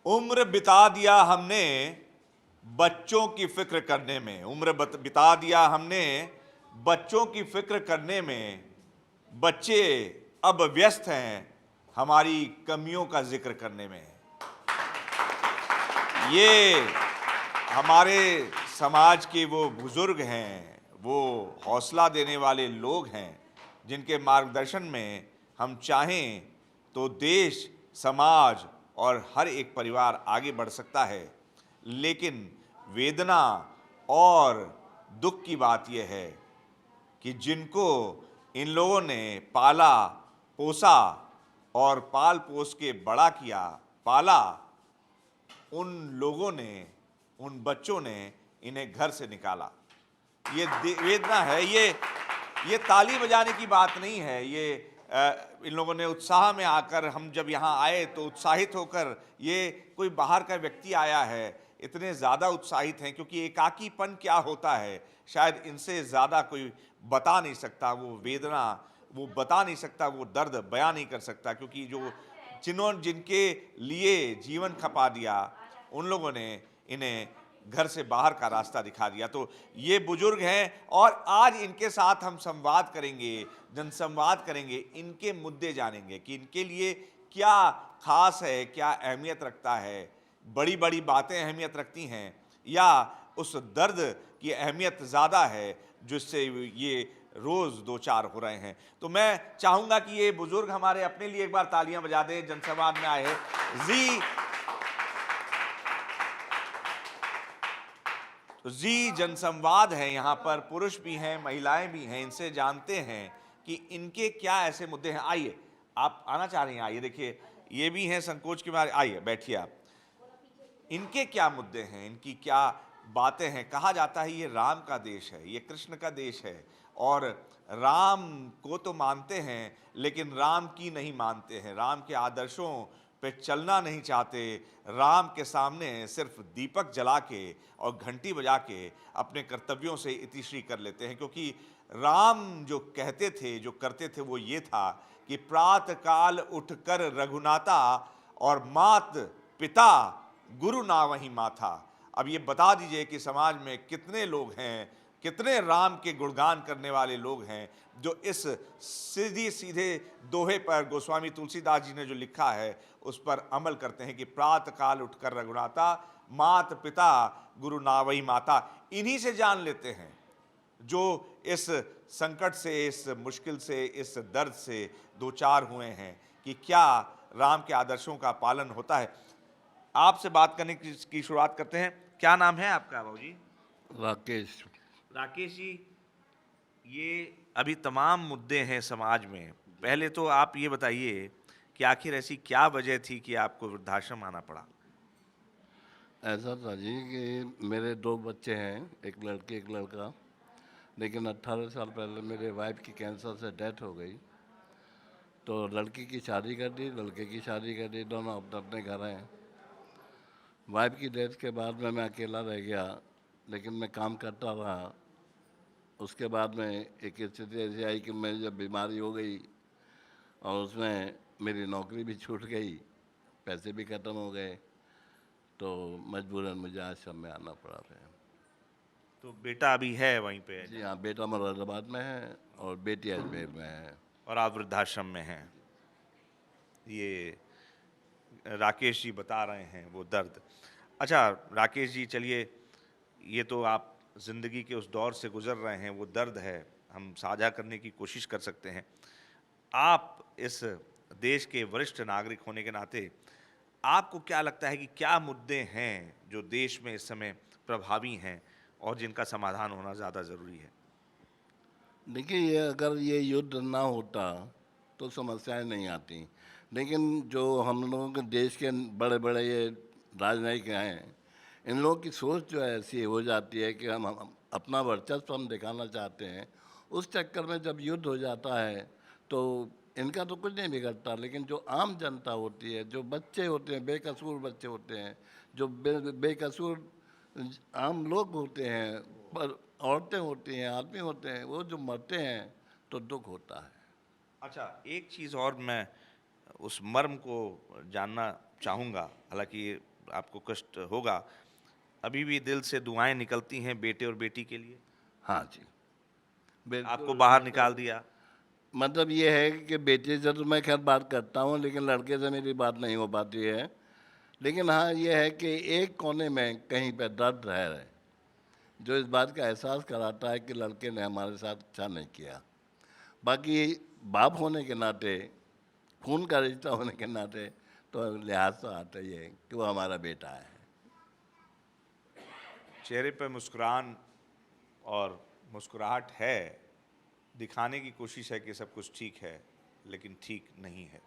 उम्र बिता दिया हमने बच्चों की फिक्र करने में, बिता दिया हमने बच्चों की फिक्र करने में। बच्चे अब व्यस्त हैं हमारी कमियों का जिक्र करने में। ये हमारे समाज के वो बुजुर्ग हैं, वो हौसला देने वाले लोग हैं जिनके मार्गदर्शन में हम चाहें तो देश, समाज और हर एक परिवार आगे बढ़ सकता है। लेकिन वेदना और दुख की बात यह है कि जिनको इन लोगों ने पाला पोसा और पाल पोस के बड़ा किया, पाला, उन लोगों ने, उन बच्चों ने इन्हें घर से निकाला। ये वेदना है। ये ताली बजाने की बात नहीं है। ये इन लोगों ने उत्साह में आकर, हम जब यहाँ आए तो उत्साहित होकर, ये कोई बाहर का व्यक्ति आया है, इतने ज़्यादा उत्साहित हैं क्योंकि एकाकीपन क्या होता है शायद इनसे ज़्यादा कोई बता नहीं सकता। वो वेदना वो बता नहीं सकता, वो दर्द बयां नहीं कर सकता, क्योंकि जिनके लिए जीवन खपा दिया, उन लोगों ने इन्हें घर से बाहर का रास्ता दिखा दिया। तो ये बुजुर्ग हैं और आज इनके साथ हम संवाद करेंगे, जनसंवाद करेंगे, इनके मुद्दे जानेंगे कि इनके लिए क्या खास है, क्या अहमियत रखता है, बड़ी बड़ी बातें अहमियत रखती हैं या उस दर्द की अहमियत ज़्यादा है जिससे ये रोज़ दो चार हो रहे हैं। तो मैं चाहूँगा कि ये बुजुर्ग हमारे अपने लिए एक बार तालियां बजा दें। जनसंवाद में आए जी जनसंवाद है, यहाँ पर पुरुष भी हैं, महिलाएं भी हैं। इनसे जानते हैं कि इनके क्या ऐसे मुद्दे हैं। आइए, आप आना चाह रही हैं? आइए, देखिए ये भी हैं, संकोच के मारे। आइए, बैठिए आप। इनके क्या मुद्दे हैं, इनकी क्या बातें हैं? कहा जाता है ये राम का देश है, ये कृष्ण का देश है और राम को तो मानते हैं लेकिन राम की नहीं मानते हैं, राम के आदर्शों पे चलना नहीं चाहते। राम के सामने सिर्फ दीपक जला के और घंटी बजा के अपने कर्तव्यों से इतिश्री कर लेते हैं, क्योंकि राम जो कहते थे, जो करते थे, वो ये था कि प्रातः काल उठकर रघुनाथा और मात पिता गुरु नावहीं माथा। अब ये बता दीजिए कि समाज में कितने लोग हैं, कितने राम के गुणगान करने वाले लोग हैं जो इस सीधे सीधे दोहे पर गोस्वामी तुलसीदास जी ने जो लिखा है उस पर अमल करते हैं कि प्रातः काल उठकर रघुनाथा, मात पिता गुरु नावहीं माता। इन्हीं से जान लेते हैं जो इस संकट से, इस मुश्किल से, इस दर्द से दो चार हुए हैं कि क्या राम के आदर्शों का पालन होता है। आपसे बात करने की शुरुआत करते हैं। क्या नाम है आपका बाबूजी? राकेश। राकेश जी, ये अभी तमाम मुद्दे हैं समाज में। पहले तो आप ये बताइए कि आखिर ऐसी क्या वजह थी कि आपको वृद्धाश्रम आना पड़ा? ऐसा था जी कि मेरे दो बच्चे हैं, एक लड़की एक लड़का, लेकिन 18 साल पहले मेरे वाइफ की कैंसर से डेथ हो गई। तो लड़की की शादी कर दी, लड़के की शादी कर दी, दोनों अपने अपने घर हैं। वाइफ की डेथ के बाद में मैं अकेला रह गया, लेकिन मैं काम करता रहा। उसके बाद में एक स्थिति ऐसी आई कि मैं जब बीमारी हो गई और उसमें मेरी नौकरी भी छूट गई, पैसे भी ख़त्म हो गए, तो मजबूरन मुझे आश्रम में आना पड़ा था। तो बेटा अभी है वहीं पे? जी हाँ, बेटा मुरादाबाद में है और बेटी अजमेर में है। और आप वृद्धाश्रम में हैं। ये राकेश जी बता रहे हैं वो दर्द। अच्छा राकेश जी, चलिए, ये तो आप ज़िंदगी के उस दौर से गुजर रहे हैं, वो दर्द है, हम साझा करने की कोशिश कर सकते हैं। आप इस देश के वरिष्ठ नागरिक होने के नाते आपको क्या लगता है कि क्या मुद्दे हैं जो देश में इस समय प्रभावी हैं और जिनका समाधान होना ज़्यादा ज़रूरी है? देखिए, ये अगर ये युद्ध ना होता तो समस्याएं नहीं आती, लेकिन जो हम लोगों के देश के बड़े बड़े ये राजनयिक हैं, इन लोगों की सोच जो है ऐसी हो जाती है कि हम अपना वर्चस्व हम दिखाना चाहते हैं। उस चक्कर में जब युद्ध हो जाता है तो इनका तो कुछ नहीं बिगड़ता, लेकिन जो आम जनता होती है, जो बच्चे होते हैं, बेकसूर बच्चे होते हैं, जो बेकसूर आम लोग होते हैं, पर औरतें होती हैं, आदमी होते हैं, वो जो मरते हैं तो दुख होता है। अच्छा, एक चीज़ और मैं उस मर्म को जानना चाहूँगा, हालांकि ये आपको कष्ट होगा, अभी भी दिल से दुआएं निकलती हैं बेटे और बेटी के लिए? हाँ जी, बिल्कुल। आपको बाहर निकाल दिया? मतलब ये है कि बेटे से तो मैं खैर बात करता हूँ, लेकिन लड़के से मेरी बात नहीं हो पाती है। लेकिन हाँ, ये है कि एक कोने में कहीं पे दर्द है जो इस बात का एहसास कराता है कि लड़के ने हमारे साथ अच्छा नहीं किया। बाकी बाप होने के नाते, खून का रिश्ता होने के नाते, तो लिहाज तो आता ही है कि वो हमारा बेटा है। चेहरे पर मुस्कुरान और मुस्कुराहट है, दिखाने की कोशिश है कि सब कुछ ठीक है, लेकिन ठीक नहीं है।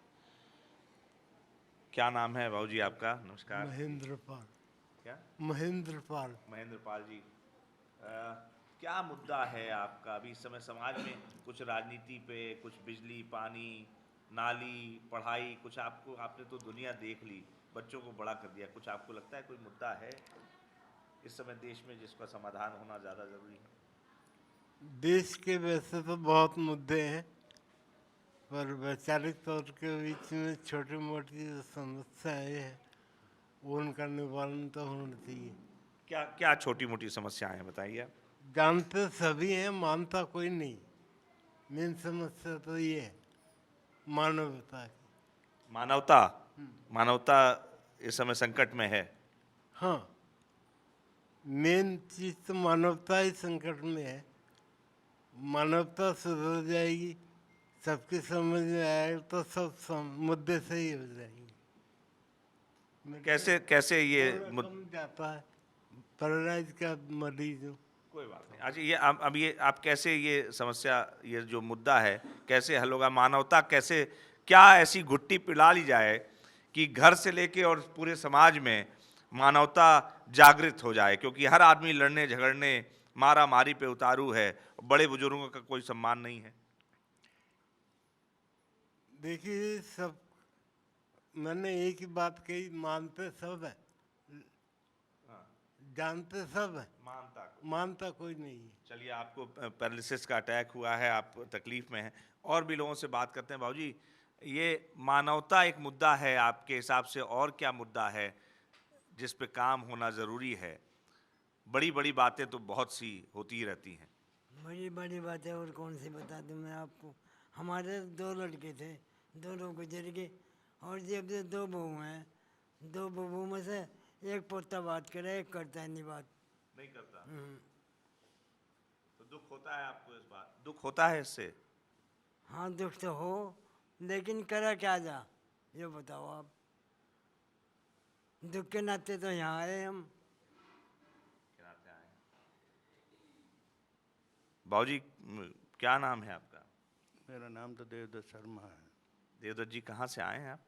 क्या नाम है बाबूजी आपका? नमस्कार। महेंद्र पाल। क्या? महेंद्र पाल। महेंद्र पाल जी, क्या मुद्दा है आपका अभी इस समय समाज में? कुछ राजनीति पे, कुछ बिजली, पानी, नाली, पढ़ाई, कुछ आपको, आपने तो दुनिया देख ली, बच्चों को बड़ा कर दिया, कुछ आपको लगता है कोई मुद्दा है इस समय देश में जिसका समाधान होना ज़्यादा ज़रूरी है? देश के वैसे तो बहुत मुद्दे हैं, पर वैचारिक तौर के बीच में छोटी मोटी जो समस्याएं हैं वो उनका निवारण तो होना चाहिए। क्या क्या छोटी मोटी समस्याएं हैं, बताइए आप। जानते सभी हैं, मानता कोई नहीं। मेन समस्या तो ये है मानवता की। मानवता, मानवता इस समय संकट में है। हाँ, मेन चीज तो मानवता ही संकट में है। मानवता सुधर जाएगी, सबकी समझ में आएगा तो मुद्दे सही हो जाएंगे। कैसे कैसे ये कम जाता है, पैरालाइज का मरीज हूँ। कोई बात नहीं। अच्छा, ये अब ये आप कैसे ये समस्या, ये जो मुद्दा है कैसे हल होगा? मानवता कैसे, क्या ऐसी घुट्टी पिला ली जाए कि घर से लेके और पूरे समाज में मानवता जागृत हो जाए? क्योंकि हर आदमी लड़ने झगड़ने, मारा मारी पे उतारू है, बड़े बुजुर्गों का कोई सम्मान नहीं है। देखिए, सब मैंने एक ही बात कही, मानते सब है, जानते सब है, मानता कोई नहीं है। चलिए, आपको पैरालिसिस का अटैक हुआ है, आप तकलीफ में हैं, और भी लोगों से बात करते हैं। बाबूजी, ये मानवता एक मुद्दा है आपके हिसाब से, और क्या मुद्दा है जिस पे काम होना ज़रूरी है? बड़ी बड़ी बातें तो बहुत सी होती ही रहती हैं। बड़ी बड़ी बातें और कौन सी बता दूं मैं आपको। हमारे 2 लड़के थे, दोनों गुजर गए, और जब से 2 बहू हैं, 2 बहू में से एक पोता बात करे, एक करता है नहीं बात। नहीं करता तो दुख होता है आपको? इस बात दुख होता है इससे? हाँ, दुख तो हो, लेकिन करा क्या जा, ये बताओ आप। दुख के नाते तो यहाँ आए हम। बाबूजी, क्या नाम है आपका? मेरा नाम तो देवदत्त शर्मा है। देवदत्त जी, कहाँ से आए हैं आप?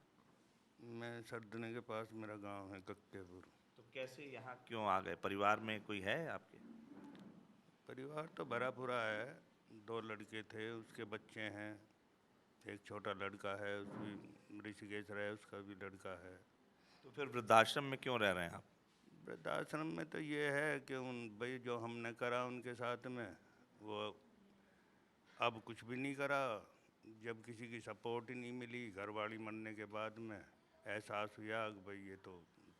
मैं सरदने के पास मेरा गांव है, कक्केपुर। तो कैसे यहाँ क्यों आ गए? परिवार में कोई है आपके? परिवार तो भरा पूरा है, 2 लड़के थे, उसके बच्चे हैं, एक छोटा लड़का है, उसकी ऋषिकेश रहे, उसका भी लड़का है। तो फिर वृद्धाश्रम में क्यों रह रहे हैं आप? वृद्धाश्रम में तो ये है कि भाई जो हमने करा उनके साथ में, वो अब कुछ भी नहीं करा। जब किसी की सपोर्ट ही नहीं मिली, घरवाली मरने के बाद में एहसास हुआ कि भाई ये तो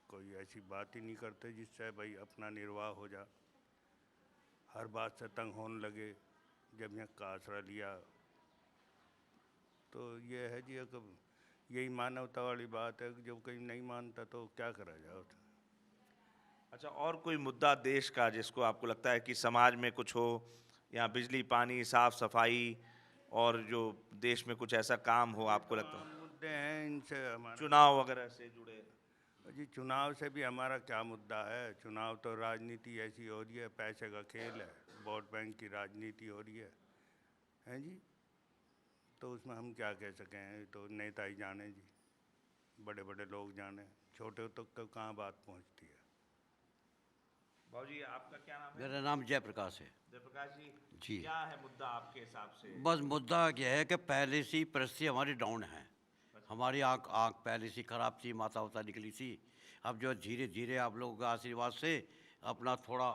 कोई ऐसी बात ही नहीं करते जिससे भाई अपना निर्वाह हो जा। हर बात से तंग होने लगे। जब यहाँ का आसरा लिया तो ये है जी, अब यही मानवता वाली बात है कि जब कोई नहीं मानता तो क्या करा जाए। अच्छा, और कोई मुद्दा देश का जिसको आपको लगता है कि समाज में कुछ हो, या बिजली, पानी, साफ सफाई, और जो देश में कुछ ऐसा काम हो आपको लगता है? मुद्दे हैं, इनसे हमारा चुनाव वगैरह से जुड़े? जी चुनाव से भी हमारा क्या मुद्दा है। चुनाव तो राजनीति ऐसी हो रही है, पैसे का खेल है, वोट बैंक की राजनीति हो रही है जी। तो उसमें हम क्या कह सकें, तो नेता ही जाने जी, बड़े बड़े लोग जाने, छोटे तक कहाँ बात पहुंचती है। बाबूजी, आपका क्या नाम है? मेरा नाम जयप्रकाश है। जयप्रकाश जी, जी। क्या है मुद्दा आपके हिसाब से? बस मुद्दा यह है कि पहले से ही परिस्थिति हमारी डाउन है। हमारी आँख पहले से ख़राब थी, माता वाता निकली थी। अब जो धीरे धीरे आप लोगों के आशीर्वाद से अपना थोड़ा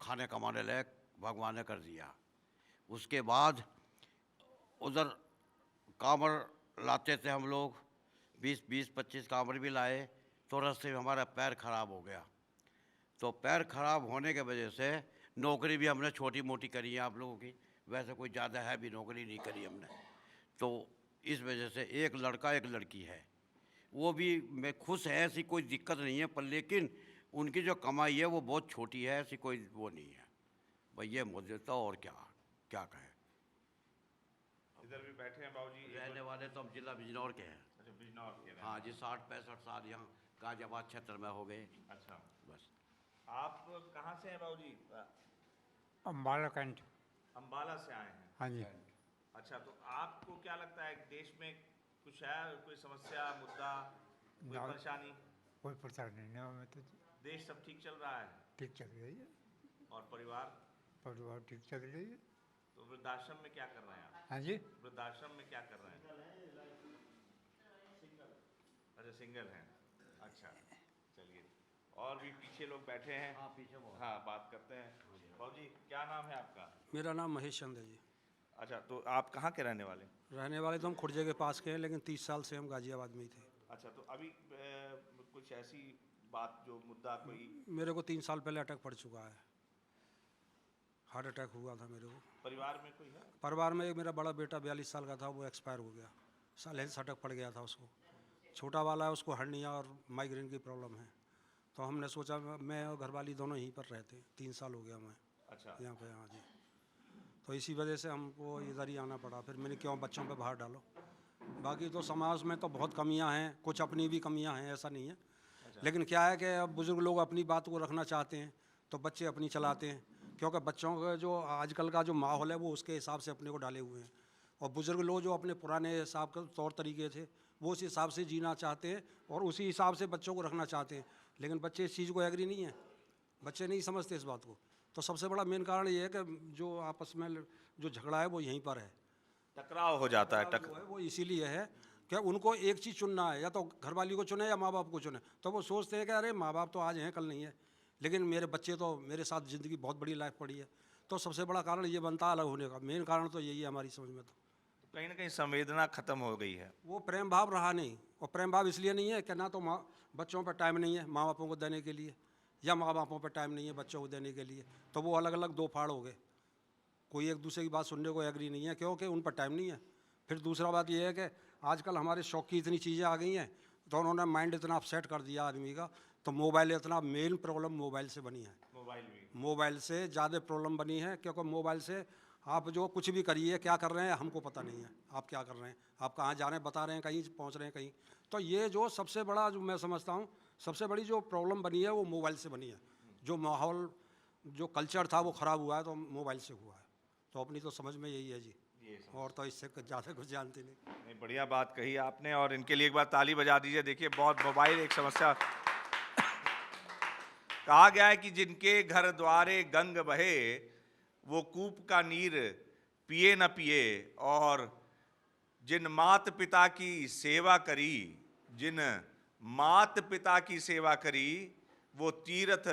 खाने कमाने लायक भगवान ने कर दिया। उसके बाद उधर कांवड़ लाते थे हम लोग, 20-25 कांवड़ भी लाए, तो रास्ते में हमारा पैर खराब हो गया। तो पैर खराब होने की वजह से नौकरी भी हमने छोटी मोटी करी है आप लोगों की, वैसे कोई ज़्यादा है भी नौकरी नहीं करी हमने। तो इस वजह से एक लड़का एक लड़की है, वो भी मैं खुश है, ऐसी कोई दिक्कत नहीं है, पर लेकिन उनकी जो कमाई है वो बहुत छोटी है, ऐसी कोई वो नहीं है भाई। ये मुझे तो और क्या क्या कहें। इधर भी बैठे हैं बाबूजी। रहने वाले तो हम जिला बिजनौर के हैं। अच्छा, बिजनौर के हैं। हाँ जी, 60-65 साल यहाँ गाजियाबाद क्षेत्र में हो गए। अच्छा, बस। आप कहाँ से हैं बाबूजी? अम्बाला कैंट। अम्बाला से आए हैं। हाँ जी। अच्छा, तो आपको क्या लगता है देश में कुछ है, कोई समस्या, मुद्दा, कोई ना। परेशानी? कोई परेशानी नहीं हमें तो देश सब ठीक चल रहा है ठीक चल रही है, और परिवार? परिवार ठीक चल रही है। तो वृद्धाश्रम में क्या कर रहे हैं आप? हाँ जी। वृद्धाश्रम में क्या कर रहे हैं? अच्छा, सिंगल हैं। अच्छा, चलिए, और भी पीछे लोग बैठे हैं। हाँ, पीछे वो। हाँ, बात करते हैं। बाबूजी, क्या नाम है आपका? मेरा नाम महेश चंद है जी। अच्छा, तो आप कहाँ के रहने वाले? रहने वाले तो हम खुर्जे के पास के हैं, लेकिन 30 साल से हम गाजियाबाद में ही थे। अच्छा, तो अभी कुछ ऐसी बात जो मुद्दा कोई? मेरे को 3 साल पहले अटैक पड़ चुका है, हार्ट अटैक हुआ था मेरे को। परिवार में कोई है? परिवार में एक मेरा बड़ा बेटा 42 साल का था, वो एक्सपायर हो गया, साइलेंस अटैक पड़ गया था उसको। छोटा वाला है, उसको हर्निया और माइग्रेन की प्रॉब्लम है। तो हमने सोचा, मैं और घरवाली दोनों यहीं पर रहते, 3 साल हो गया मैं अच्छा, यहाँ पे। हाँ जी। तो इसी वजह से हमको इधर ही आना पड़ा। फिर मैंने क्यों बच्चों पे बाहर डालो। बाकी तो समाज में तो बहुत कमियां हैं, कुछ अपनी भी कमियां हैं, ऐसा नहीं है। लेकिन क्या है कि अब बुज़ुर्ग लोग अपनी बात को रखना चाहते हैं तो बच्चे अपनी चलाते हैं, क्योंकि बच्चों का जो आजकल का जो माहौल है वो उसके हिसाब से अपने को डाले हुए हैं। और बुज़ुर्ग लोग जो अपने पुराने हिसाब के तौर तरीके थे वो उस हिसाब से जीना चाहते हैं और उसी हिसाब से बच्चों को रखना चाहते हैं। लेकिन बच्चे इस चीज़ को एग्री नहीं है, बच्चे नहीं समझते इस बात को। तो सबसे बड़ा मेन कारण ये है कि जो आपस में जो झगड़ा है वो यहीं पर है, टकराव हो जाता है। जो है वो इसीलिए है कि उनको एक चीज़ चुनना है, या तो घरवाली को चुने या माँ बाप को चुने। तो वो सोचते हैं कि अरे माँ बाप तो आज हैं कल नहीं है, लेकिन मेरे बच्चे तो मेरे साथ ज़िंदगी बहुत बड़ी लाइफ पड़ी है। तो सबसे बड़ा कारण ये बनता है अलग होने का, मेन कारण तो यही है हमारी समझ में। तो कहीं ना कहीं संवेदना खत्म हो गई है। वो प्रेम भाव रहा नहीं। और प्रेम भाव इसलिए नहीं है कि ना तो माँ बच्चों पर टाइम नहीं है माँ बापों को देने के लिए, या माँ बापों पर टाइम नहीं है बच्चों को देने के लिए। तो वो अलग अलग दो फाड़ हो गए, कोई एक दूसरे की बात सुनने को एग्री नहीं है, क्योंकि उन पर टाइम नहीं है। फिर दूसरा बात यह है कि आजकल हमारे शौक की इतनी चीज़ें आ गई हैं, तो उन्होंने माइंड इतना अपसेट कर दिया आदमी का। तो मोबाइल इतना मेन प्रॉब्लम मोबाइल से बनी है, मोबाइल से ज़्यादा प्रॉब्लम बनी है। क्योंकि मोबाइल से आप जो कुछ भी करिए, क्या कर रहे हैं हमको पता नहीं है, आप क्या कर रहे हैं, आप कहाँ जा रहे हैं बता रहे हैं, कहीं पहुँच रहे हैं कहीं। तो ये जो सबसे बड़ा जो मैं समझता हूँ सबसे बड़ी जो प्रॉब्लम बनी है वो मोबाइल से बनी है। जो माहौल जो कल्चर था वो ख़राब हुआ है तो मोबाइल से हुआ है। तो अपनी तो समझ में यही है जी, और तो इससे ज़्यादा कुछ जानते नहीं। नहीं, बढ़िया बात कही आपने, और इनके लिए एक बार ताली बजा दीजिए। देखिए, बहुत मोबाइल एक समस्या। कहा गया है कि जिनके घर द्वारे गंग बहे वो कूप का नीर पिए न पिए, और जिन मात पिता की सेवा करी, जिन मात पिता की सेवा करी वो तीर्थ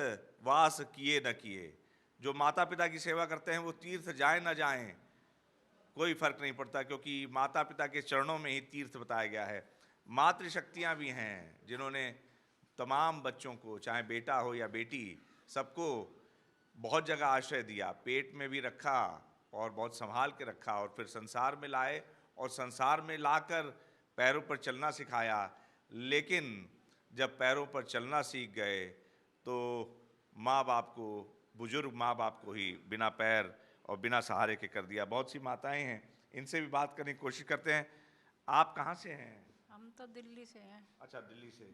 वास किए न किए। जो माता पिता की सेवा करते हैं वो तीर्थ जाएं न जाएं कोई फर्क नहीं पड़ता, क्योंकि माता पिता के चरणों में ही तीर्थ बताया गया है। मातृशक्तियाँ भी हैं जिन्होंने तमाम बच्चों को, चाहे बेटा हो या बेटी, सबको बहुत जगह आश्रय दिया, पेट में भी रखा और बहुत संभाल के रखा, और फिर संसार में लाए और संसार में लाकर पैरों पर चलना सिखाया। लेकिन जब पैरों पर चलना सीख गए तो माँ बाप को, बुजुर्ग माँ बाप को ही बिना पैर और बिना सहारे के कर दिया। बहुत सी माताएं हैं, इनसे भी बात करने की कोशिश करते हैं। आप कहाँ से हैं? हम तो दिल्ली से हैं। अच्छा, दिल्ली से।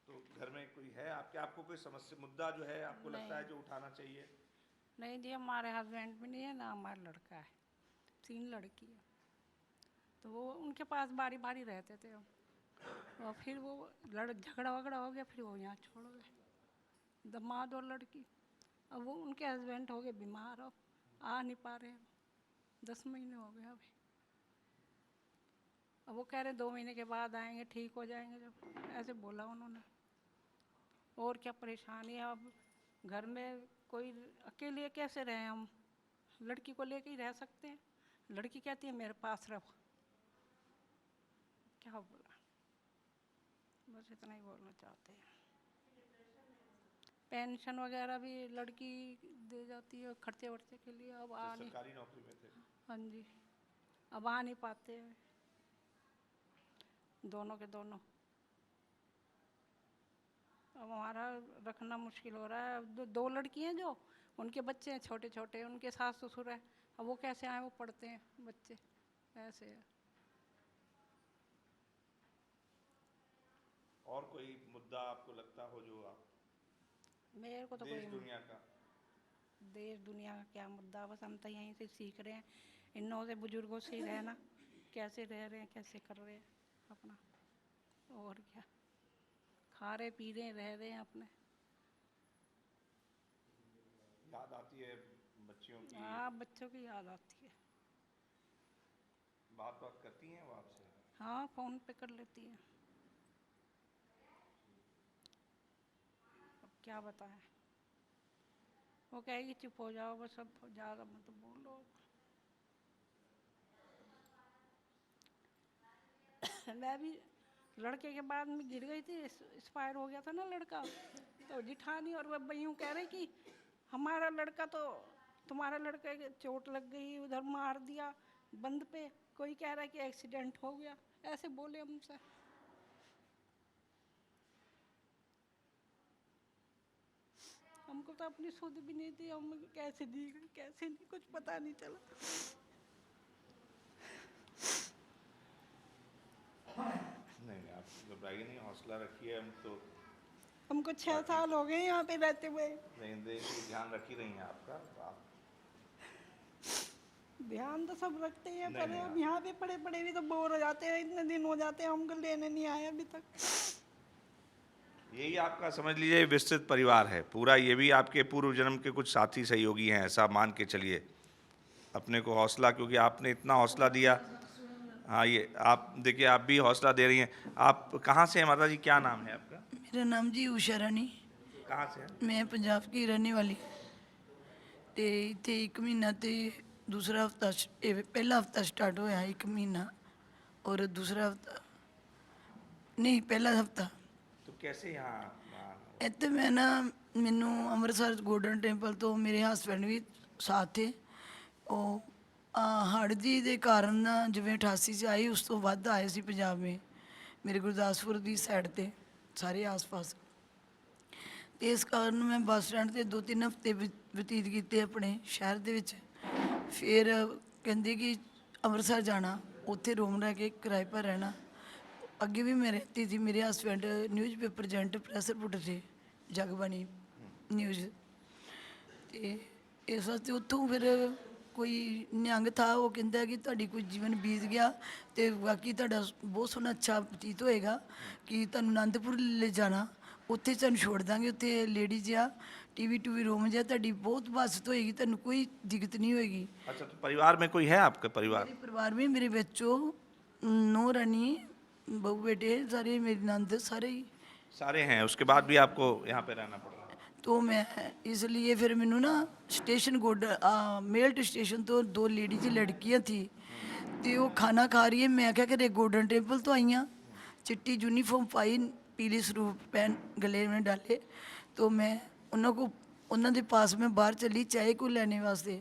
तो घर में कोई है आपको कोई समस्या, मुद्दा जो है आपको लगता है जो उठाना चाहिए? नहीं जी, हमारे हस्बैंड भी नहीं है ना हमारा लड़का है, 3 लड़की है। तो वो उनके पास बारी बारी रहते थे हम, और फिर वो झगड़ा वगड़ा हो गया, फिर वो यहाँ छोड़ गए, दामाद और लड़की। अब वो उनके हस्बैंड हो गए बीमार, अब आ नहीं पा रहे, 10 महीने हो गए अभी। अब वो कह रहे 2 महीने के बाद आएंगे, ठीक हो जाएंगे, जब ऐसे बोला उन्होंने। और क्या परेशानी है, अब घर में कोई अकेले कैसे रहें हम, लड़की को लेके ही रह सकते हैं, लड़की कहती है मेरे पास रहो। क्या बोला, बस इतना ही बोलना चाहते हैं। पेंशन वगैरह भी लड़की दे जाती है खर्चे वर्चे के लिए। अब आ नहीं, सरकारी नौकरी में थे। हाँ जी, अब आ नहीं पाते हैं दोनों के दोनों। अब हमारा रखना मुश्किल हो रहा है। अब दो लड़की हैं जो, उनके बच्चे हैं छोटे छोटे, उनके सास ससुर है, अब वो कैसे आए, वो पढ़ते हैं बच्चे, ऐसे है। और कोई मुद्दा आपको लगता हो जो आप मेरे को तो देश कोई दुनिया का? देश दुनिया का क्या मुद्दा, बस हम तो यहीं से सीख रहे हैं इन से, बुजुर्गों से ही रहना, कैसे रह रहे हैं, कैसे कर रहे हैं अपना, और क्या, खा रहे पी रहे रह रहे हैं अपने। याद आती है बच्चियों की? हाँ, बच्चों की याद आती है। बात करती हैं वो आपसे? हाँ, फ़ोन पे कर लेती है। अब क्या बताएं, वो कहेगी चुप हो जाओ बस, अब ज़्यादा मत बोलो। मैं भी लड़के के बाद में गिर गई थी, एक्सपायर हो गया था ना लड़का, तो जिठानी और वह यूँ कह रहे कि हमारा लड़का तो, तुम्हारा लड़के के चोट लग गई, उधर मार दिया बंद पे, कोई कह रहा है कि एक्सीडेंट हो गया, ऐसे बोले हमसे। हमको तो अपनी सुध भी नहीं थी, हम कैसे दी गई कैसे नहीं, कुछ पता नहीं चला। नहीं आप घबराइए नहीं, हौसला रखिए। हम तो हमको 6 साल हो गए यहाँ पे रहते हुए। नहीं, देश की ध्यान रख ही रही हैं आपका आप। ध्यान तो सब रखते हैं, नहीं, पर नहीं, अब यहाँ पे पड़े पड़े भी तो बोर हो जाते हैं, इतने दिन हो जाते हैं हमको लेने नहीं आए अभी तक। यही आपका समझ लीजिए विस्तृत परिवार है पूरा, ये भी आपके पूर्व जन्म के कुछ साथी सहयोगी हैं, ऐसा मान के चलिए अपने को हौसला, क्योंकि आपने इतना हौसला दिया। हाँ, ये आप देखिए, आप भी हौसला दे रही हैं। आप कहाँ से हैं माता जी, क्या नाम है आपका? मेरा नाम जी उषा रानी, कहाँ से हैं? मैं पंजाब की रहने वाली। ਤੇ ਇੱਥੇ 1 ਮਹੀਨਾ ਤੇ दूसरा हफ्ता पहला हफ्ता स्टार्ट होया 1 महीना, और दूसरा हफ्ता नहीं पहला हफ्ता। तो कैसे यहाँ ਇੱਥੇ ਮੈਂ ਨਾ, ਮੈਨੂੰ ਅੰਮ੍ਰਿਤਸਰ ਗੋਲਡਨ ਟੈਂਪਲ ਤੋਂ ਮੇਰੇ ਹਸਬੈਂਡ ਵੀ ਸਾਥ ਥੇ। ਉਹ ਹੜ੍ਹ ਜੀ ਦੇ ਕਾਰਨ ਨਾ, ਜਿਵੇਂ 88 'ਚ ਆਈ ਉਸ ਤੋਂ ਵੱਧ ਆਏ ਸੀ ਪੰਜਾਬ में, ਮੇਰੇ ਗੁਰਦਾਸਪੁਰ ਦੀ ਸਾਈਡ ਤੇ ਸਾਰੇ ਆਸ-ਪਾਸ। ਤੇ ਇਸ ਕਾਰਨ ਮੈਂ ਬੱਸ ਸਟੈਂਡ ਤੇ 2-3 ਹਫ਼ਤੇ ਬਤੀਤ ਕੀਤੇ ਆਪਣੇ ਸ਼ਹਿਰ ਦੇ ਵਿੱਚ। ਫਿਰ ਕਹਿੰਦੇ ਕਿ ਅੰਮ੍ਰਿਤਸਰ ਜਾਣਾ, ਉੱਥੇ ਰੂਮ ਲੈ ਕੇ ਕਿਰਾਏ ਪਰ ਰਹਿਣਾ। ਅੱਗੇ ਵੀ ਮੈਂ ਰਹਿਤੀ ਸੀ, ਮੇਰੇ husband news paper agent press reporter ਸੀ ਜਗਬਾਣੀ ਨਿਊਜ਼। ਤੇ ਇਸ ਵਾਸਤੇ ਉੱਥੋਂ ਫਿਰ ਕੋਈ ਨਿਹੰਗ ਥਾ, ਉਹ ਕਹਿੰਦਾ ਕਿ ਤੁਹਾਡੀ ਕੋਈ ਜੀਵਨ ਬੀਤ ਗਿਆ ਤੇ ਬਾਕੀ ਤੁਹਾਡਾ ਬਹੁਤ ਸੋਹਣਾ ਅੱਛਾ ਬਤੀਤ ਹੋਏਗਾ ਕਿ ਤੁਹਾਨੂੰ ਅਨੰਦਪੁਰ ਲੈ ਜਾਣਾ, ਉੱਥੇ ਤੁਹਾਨੂੰ ਛੋੜ ਦਾਂਗੇ, ਉੱਥੇ ਲੇਡੀਜ਼ ਆ टीवी रूम जा, ਤੁਹਾਡੀ बहुत बचत होएगी, ਤੁਹਾਨੂੰ कोई दिक्कत नहीं होएगी। अच्छा, तो परिवार में कोई है आपके परिवार? मेरे परिवार में मेरे बच्चों, नौ रानी, बहू बेटे सारे, मेरी नंद सारे ही सारे हैं, उसके बाद भी आपको यहाँ पे रहना पड़ रहा है? तो मैं इसलिए फिर मैनू ना स्टेशन मेल्ट स्टेशन तो 2 लेडीज लड़कियाँ थी, तो वो खाना खा रही है। मैं क्या करे गोल्डन टेम्पल तो आई हाँ, चिट्टी यूनीफॉर्म पाई, पीली स्वरूप पैन गले में डाले, तो मैं उन्होंने पास में बाहर चली चाय को लेने वास्ते।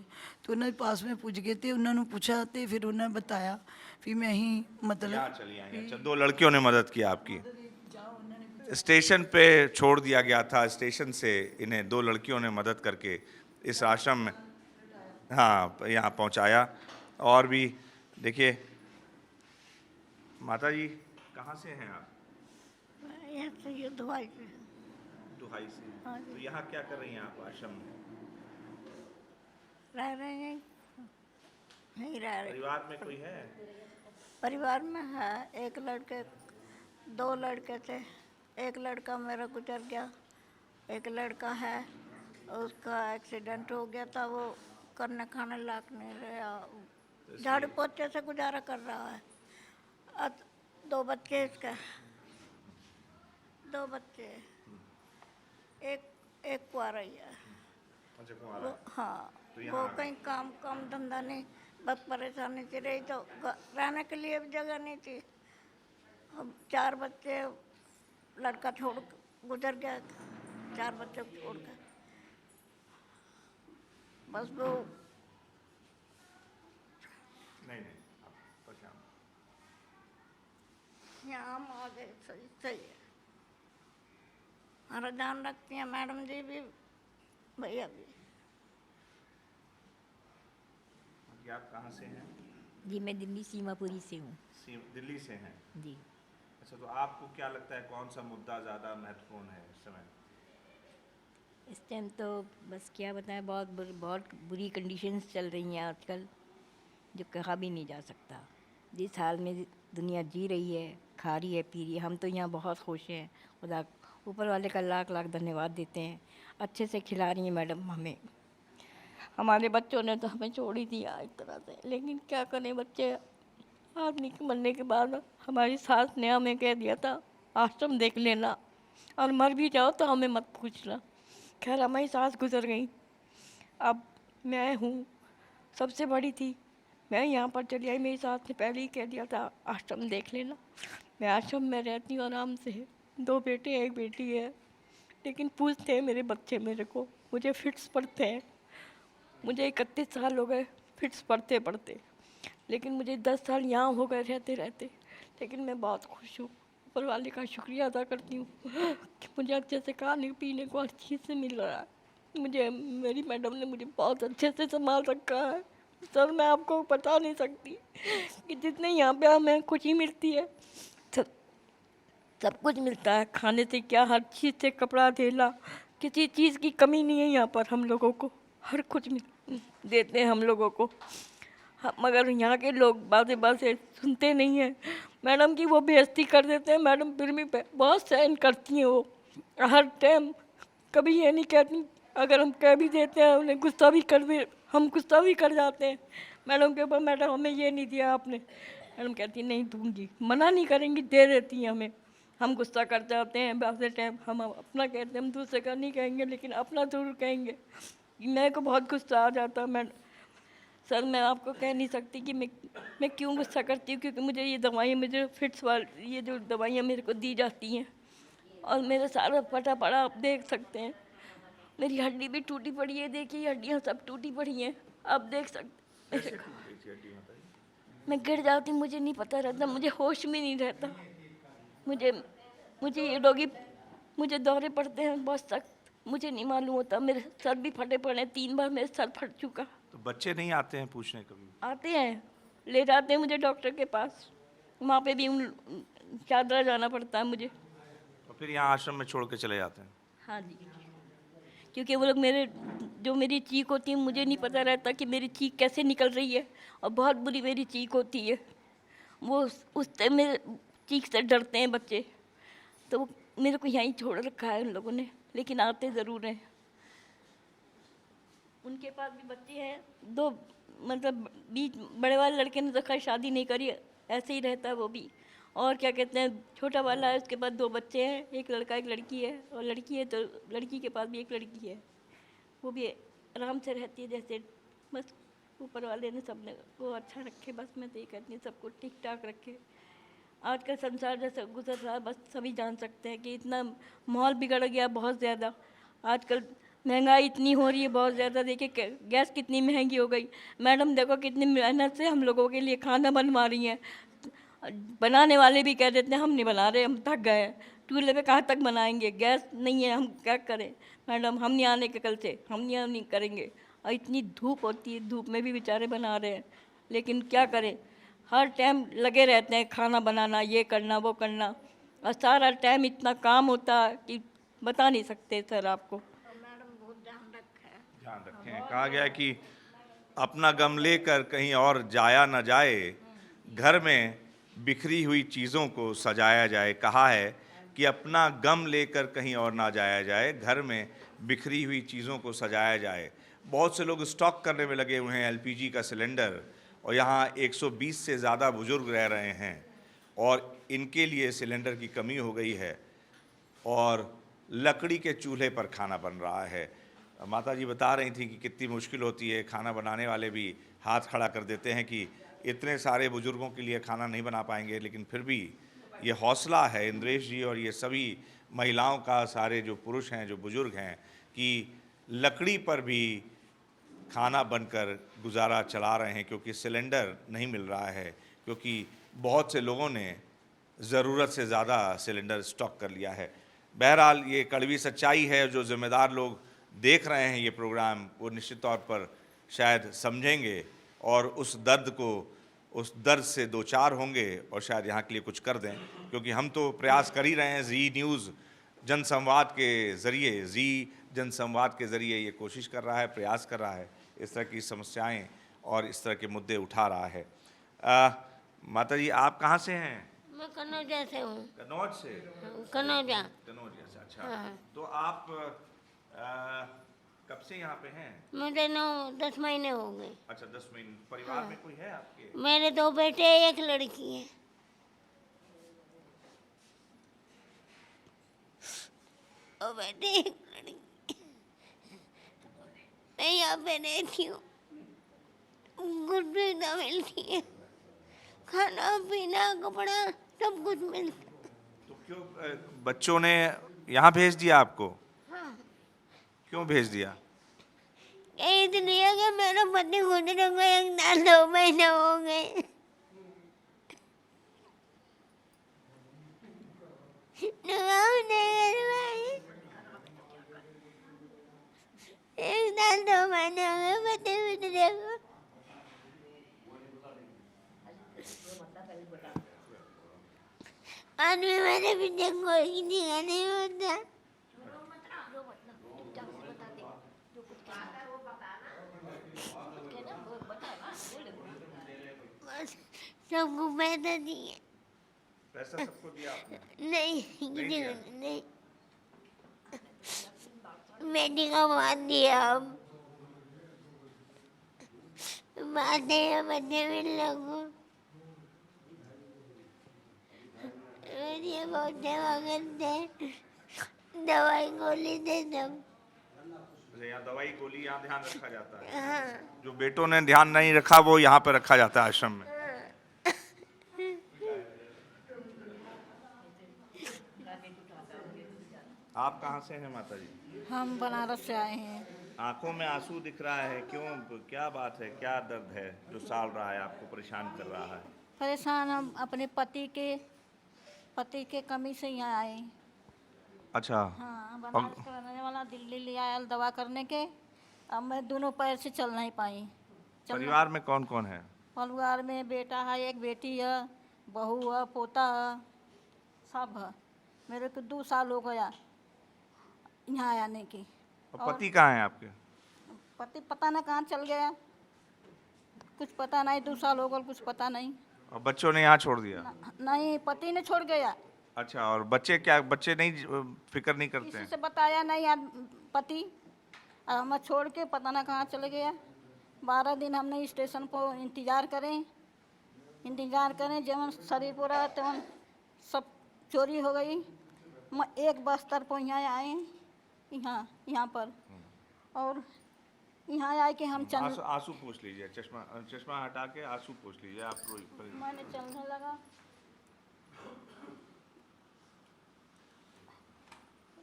तो उन्होंने पास में पुज गए थे, उन्होंने पूछा तो फिर उन्होंने बताया, फिर मैं ही मतलब यहाँ चली आई। अच्छा, 2 लड़कियों ने मदद की आपकी? स्टेशन पे छोड़ दिया गया था, स्टेशन से इन्हें 2 लड़कियों ने मदद करके इस आश्रम में, हाँ, यहाँ पहुँचाया। और भी देखिए, माता जी कहाँ से हैं आप? यहाँ से ये दुहाई से। दुहाई से। हाँ जी। तो यहाँ क्या कर रही हैं आप आश्रम में? रह रहे हैं, नहीं रह रहे। परिवार में कोई है? परिवार में है, एक लड़के, 2 लड़के थे, एक लड़का मेरा गुजर गया, एक लड़का है उसका एक्सीडेंट हो गया था, वो करने खाने लायक नहीं रहा, झाड़ू पोछे से गुजारा कर रहा है। 2 बच्चे इसके, 2 बच्चे, एक कुआरा ही है। अच्छा, कुंवारा है। हाँ, तो वो यहाँ कहीं काम धंधा नहीं, बस परेशानी से रही, तो रहने के लिए भी जगह नहीं थी। अब 4 बच्चे, लड़का छोड़ गुजर गया, 4 बच्चों को छोड़कर। बस वो नहीं आप परेशान यहाँ हम आ गए, सही सही है। हमारा ध्यान रखती हैं मैडम जी भी, भैया भी। कि आप कहाँ से हैं? जी मैं दिल्ली सीमापुरी से हूँ। दिल्ली से हैं। जी अच्छा, तो आपको क्या लगता है कौन सा मुद्दा ज़्यादा महत्वपूर्ण है इस समय? इस टाइम तो बस क्या बताएं, बहुत बुरी कंडीशंस चल रही हैं आजकल, जो कहा भी नहीं जा सकता। जिस हाल में दुनिया जी रही है, खा रही है, पी रही है, हम तो यहाँ बहुत खुश हैं। खुदा ऊपर वाले का लाख लाख धन्यवाद देते हैं। अच्छे से खिला रही हैं मैडम हमें। हमारे बच्चों ने तो हमें छोड़ ही दिया एक तरह से, लेकिन क्या करें, बच्चे आदमी के मरने के बाद हमारी सास ने हमें कह दिया था आश्रम देख लेना और मर भी जाओ तो हमें मत पूछना। खैर हमारी सास गुजर गई, अब मैं हूँ, सबसे बड़ी थी, मैं यहाँ पर चली आई। मेरी सास ने पहले ही कह दिया था आश्रम देख लेना। मैं आश्रम में रहती हूँ आराम से, 2 बेटे 1 बेटी है, लेकिन पूछते हैं मेरे बच्चे मेरे को, मुझे फिट्स पड़ते हैं। मुझे 31 साल हो गए फिट्स पढ़ते पढ़ते, लेकिन मुझे 10 साल यहाँ हो गए रहते रहते, लेकिन मैं बहुत खुश हूँ। ऊपर वाले का शुक्रिया अदा करती हूँ कि मुझे अच्छे से खाने पीने को हर चीज़ से मिल रहा है। मुझे मेरी मैडम ने मुझे बहुत अच्छे से संभाल रखा है सर। मैं आपको बता नहीं सकती कि जितने यहाँ पे हमें खुशी मिलती है, सब कुछ मिलता है, खाने से क्या हर चीज़ से, कपड़ा धेला, किसी चीज़ की कमी नहीं है यहाँ पर। हम लोगों को हर कुछ देते हैं हम लोगों को, मगर यहाँ के लोग बातें सुनते नहीं हैं। मैडम की वो बेइज्जती कर देते हैं, मैडम फिर भी बहुत सहन करती हैं वो हर टाइम, कभी ये नहीं कहती। अगर हम कह भी देते हैं उन्हें गुस्सा भी हम गुस्सा भी कर जाते हैं मैडम के ऊपर, मैडम हमें ये नहीं दिया आपने, मैडम कहती नहीं दूंगी, मना नहीं करेंगी, दे देती हैं हमें। हम गुस्सा कर जाते हैं बात टाइम, हम अपना कहते हैं, हम दूसरे का नहीं कहेंगे लेकिन अपना ज़रूर कहेंगे। मेरे को बहुत गुस्सा आ जाता है मैडम सर, मैं आपको कह नहीं सकती कि मैं क्यों गुस्सा करती हूँ, क्योंकि मुझे ये दवाइयाँ, मुझे फिट्स वाली ये जो दवाइयाँ मेरे को दी जाती हैं, और मेरा सारा फटा पड़ा आप देख सकते हैं। मेरी हड्डी भी टूटी पड़ी है, देखिए हड्डियाँ सब टूटी पड़ी हैं, आप देख सकते। मैं गिर जाती, मुझे नहीं पता रहता, मुझे होश भी नहीं रहता। मुझे ये डॉगी, मुझे दौरे पड़ते हैं बहुत सख्त, मुझे नहीं मालूम होता। मेरे सर भी फटे पड़े, 3 बार मेरे सर फट चुका। तो बच्चे नहीं आते हैं पूछने कभी? आते हैं, ले जाते हैं मुझे डॉक्टर के पास, वहाँ पे भी चादरा जाना पड़ता है मुझे। और फिर यहाँ आश्रम में छोड़ के चले जाते हैं? हाँ जी, क्योंकि वो लोग मेरी चीख होती है, मुझे नहीं पता रहता कि मेरी चीख कैसे निकल रही है, और बहुत बुरी मेरी चीख होती है। वो उससे मेरे चीख से डरते हैं बच्चे, तो मेरे को यहीं छोड़ रखा है उन लोगों ने, लेकिन आते ज़रूर हैं। उनके पास भी बच्चे हैं 2, मतलब बीच बड़े वाले लड़के ने तो खैर शादी नहीं करी, ऐसे ही रहता है वो भी। और क्या कहते हैं, छोटा वाला है, उसके पास 2 बच्चे हैं, एक लड़का एक लड़की है, और लड़की है तो लड़की के पास भी एक लड़की है, वो भी आराम से रहती है। जैसे बस ऊपर वाले ने सबने वो अच्छा रखे, बस मैं तो ये कहती हूँ सबको ठीक ठाक रखे। आज का संसार जैसा गुजर रहा है, बस सभी जान सकते हैं कि इतना माहौल बिगड़ गया बहुत ज़्यादा। आजकल महंगाई इतनी हो रही है बहुत ज़्यादा, देखिए गैस कितनी महंगी हो गई। मैडम देखो कितनी मेहनत से हम लोगों के लिए खाना बनवा रही हैं, बनाने वाले भी कह देते हैं हम नहीं बना रहे, हम थक गए हैं, चूल्हे पे कहाँ तक बनाएंगे, गैस नहीं है, हम क्या करें मैडम, हम नहीं आने के कल से, हम नहीं करेंगे। और इतनी धूप होती है, धूप में भी बेचारे बना रहे हैं, लेकिन क्या करें, हर टाइम लगे रहते हैं, खाना बनाना, ये करना वो करना, और सारा टाइम इतना काम होता है कि बता नहीं सकते सर आपको। ध्यान रखें, कहा गया है कि अपना गम लेकर कहीं और जाया न जाए, घर में बिखरी हुई चीज़ों को सजाया जाए। कहा है कि अपना गम लेकर कहीं और ना जाया जाए, घर में बिखरी हुई चीज़ों को सजाया जाए। बहुत से लोग स्टॉक करने में लगे हुए हैं एलपीजी का सिलेंडर, और यहाँ 120 से ज़्यादा बुजुर्ग रह रहे हैं, और इनके लिए सिलेंडर की कमी हो गई है, और लकड़ी के चूल्हे पर खाना बन रहा है। माता जी बता रही थी कि कितनी मुश्किल होती है, खाना बनाने वाले भी हाथ खड़ा कर देते हैं कि इतने सारे बुजुर्गों के लिए खाना नहीं बना पाएंगे, लेकिन फिर भी ये हौसला है इंद्रेश जी और ये सभी महिलाओं का, सारे जो पुरुष हैं, जो बुजुर्ग हैं, कि लकड़ी पर भी खाना बनकर गुजारा चला रहे हैं, क्योंकि सिलेंडर नहीं मिल रहा है, क्योंकि बहुत से लोगों ने ज़रूरत से ज़्यादा सिलेंडर स्टॉक कर लिया है। बहरहाल ये कड़वी सच्चाई है। जो ज़िम्मेदार लोग देख रहे हैं ये प्रोग्राम, वो निश्चित तौर पर शायद समझेंगे और उस दर्द से दो चार होंगे और शायद यहाँ के लिए कुछ कर दें, क्योंकि हम तो प्रयास कर ही रहे हैं। जी न्यूज़ जनसंवाद के ज़रिए ये कोशिश कर रहा है, प्रयास कर रहा है, इस तरह की समस्याएं और इस तरह के मुद्दे उठा रहा है। माता जी, आप कहाँ से हैं? मैं कन्नौजा से हूँ। कन्नौज से? कन्नौजा। कन्नौज से, अच्छा। हाँ। तो आप कब से यहाँ पे हैं? मुझे 9-10 महीने हो गए। अच्छा, 10 महीने। परिवार में कोई है आपके? मेरे 2 बेटे, 1 लड़की है। ओ बेटे, 1 लड़की। मैं यहाँ पे रहती हूँ, कुछ सुविधा मिलती है, खाना पीना कपड़ा सब कुछ मिलता है। तो क्यों बच्चों ने यहाँ भेज दिया आपको? हाँ। क्यों भेज दिया? इसलिए कि मेरा पति गुजरे को 1 साल 2 महीने हो गए। लगाओ नहीं कर पाई। 1 साल 2 महीने हो गए पति गुजरे को। आदमी मेरे पीछे कोई नहीं होता। सबको पैसा दिए। पैसा सबको दिया आपने? नहीं, नहीं दिया? नहीं। बेटी का बात दिया हम। बात है बच्चे मिल लगो। ये बहुत सेवा करते, दवाई गोली दे सब। यहाँ दवाई गोली यहाँ ध्यान रखा जाता है। हाँ। जो बेटों ने ध्यान नहीं रखा वो यहाँ पे रखा जाता है आश्रम में। आप कहाँ से हैं माता जी? हम बनारस से आए हैं। आंखों में आंसू दिख रहा है, क्यों? क्या बात है, क्या दर्द है जो साल रहा है, आपको परेशान कर रहा है? परेशान हम अपने पति के कमी से यहाँ आए। अच्छा। हाँ, बनारस का रहने वाला, दिल्ली ले आया दवा करने के। अब मैं दोनों पैर से चल नहीं पाई। परिवार में कौन कौन है? परिवार में बेटा है, 1 बेटी है, बहू है, पोता है, सब है। मेरे को 2 साल हो गया यहाँ आने की। और पति कहाँ है आपके? पति पता ना कहाँ चल गया, कुछ पता नहीं। 2 साल हो गए, कुछ पता नहीं। और बच्चों ने यहाँ छोड़ दिया? नहीं, पति ने छोड़ गया। अच्छा, और बच्चे क्या, बच्चे नहीं फिक्र नहीं करते किसी हैं? से बताया नहीं यार पति, हम छोड़ के पता ना कहाँ चले गया। 12 दिन हमने स्टेशन पर इंतज़ार करें, जब शरीर पूरा तब सब चोरी हो गई। मैं 1 बस्तर पर यहाँ आए, यहाँ पर, और यहाँ आए कि हम चल। आंसू पूछ लीजिए, चश्मा हटा के आंसू पूछ लीजिए आप। मैंने चलने लगा,